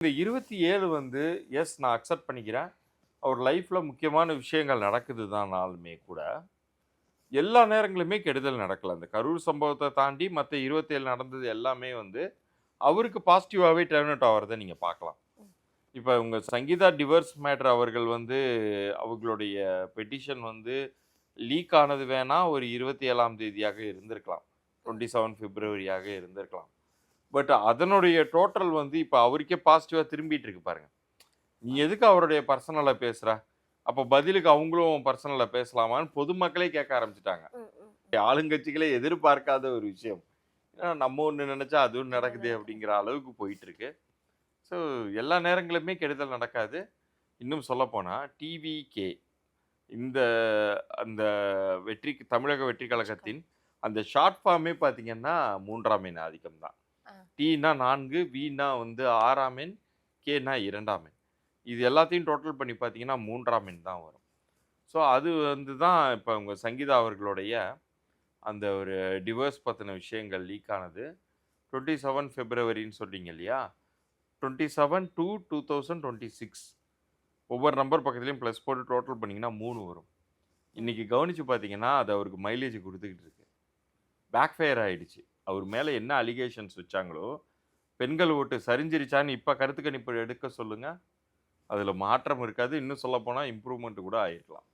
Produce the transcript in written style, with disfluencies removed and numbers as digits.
இந்த 27 வந்து நான் அக்செப்ட் பண்ணிக்கிறேன். அவர் லைஃப்ல முக்கியமான விஷயங்கள் நடக்குது தான்னாலுமே கூட, எல்லா நேரங்களுமே கெடுதல் நடக்கல. அந்த கரூர் சம்பவத்த தாண்டி மத்த 27 நடந்தது எல்லாமே வந்து, அவருக்கு பாசிட்டிவாவே டர்ன் அவுட் ஆவறத நீங்க பார்க்கலாம். இப்ப உங்க சங்கீதா டிவோர்ஸ் மேட்டர் அவர்கள் வந்து அவங்களுடைய பெட்டிஷன் வந்து லீக் ஆனது வேணா ஒரு 27ஆம் தேதியாக இருந்திருக்கலாம். 27 பிப்ரவரியாக இருந்திருக்கலாம். பட் அதனுடைய டோட்டல் வந்து இப்ப அவருக்கே பாசிட்டிவா திரும்பிட்டு இருக்கு பாருங்க. நீ எதுக்கு அவருடைய பர்சனலா பேசுற? அப்ப பதிலுக்கு அவங்களும் பர்சனலா பேசலாமான்னு பொதுமக்களே கேட்க ஆரம்பிச்சுட்டாங்க. ம், ம். ஆளுங்கட்சிகளே எதிர்பார்க்காத ஒரு விஷயம். ஏன்னா நம்ம ஒண்ணு நெனச்சா அதுவும் இன்னொன்னு நடக்குதே நடக்குது. அப்படிங்கிற அளவுக்கு போயிட்டு இருக்கு. ஸோ எல்லா நேரங்களுமே கெடுதல் நடக்காது. இன்னும் சொல்லப்போனா டிவிகே இந்த அந்த தமிழக வெற்றி வெற்றிகள். கழகத்தின் அந்த ஷார்ட் ஃபார்மே பார்த்தீங்கன்னா 3ஆம் எண் ஆதிக்கம் தான். ஆ. டீன்னா 4, வீன்னா வந்து 6ஆம் எண், கேன்னா 2ஆம் எண். இது எல்லாத்தையும் டோட்டல் பண்ணி பார்த்தீங்கன்னா 3ஆம் எண் தான் வரும். ஸோ அது வந்து தான் இப்ப உங்க சங்கீதா அவர்களுடைய அந்த ஒரு டிவோர்ஸ் பத்தின விஷயங்கள் லீக் ஆனது. 27 பிப்ரவரின்னு சொன்னீங்க இல்லையா? 27/2/2026 ஒவ்வொரு நம்பர் பக்கத்துலயும் பிளஸ் போட்டு டோட்டல் பண்ணீங்கன்னா 3 வரும். ம். இன்னைக்கு கவனிச்சு பார்த்தீங்கன்னா, அது அவருக்கு மைலேஜ் குடுத்துக்கிட்டு இருக்கு. பேக் ஃபயர் ஆயிடுச்சு. அவர் மேல என்ன அலிகேஷன்ஸ் வச்சாங்களோ, பெண்கள் ஓட்டு சரிஞ்சிருச்சான்னு இப்ப கருத்து கணிப்பு எடுக்க சொல்லுங்க. அதுல மாற்றம் இருக்காது. இன்னும் சொல்லப்போனா இம்ப்ரூவ்மென்ட் கூட ஆயிருக்கலாம்.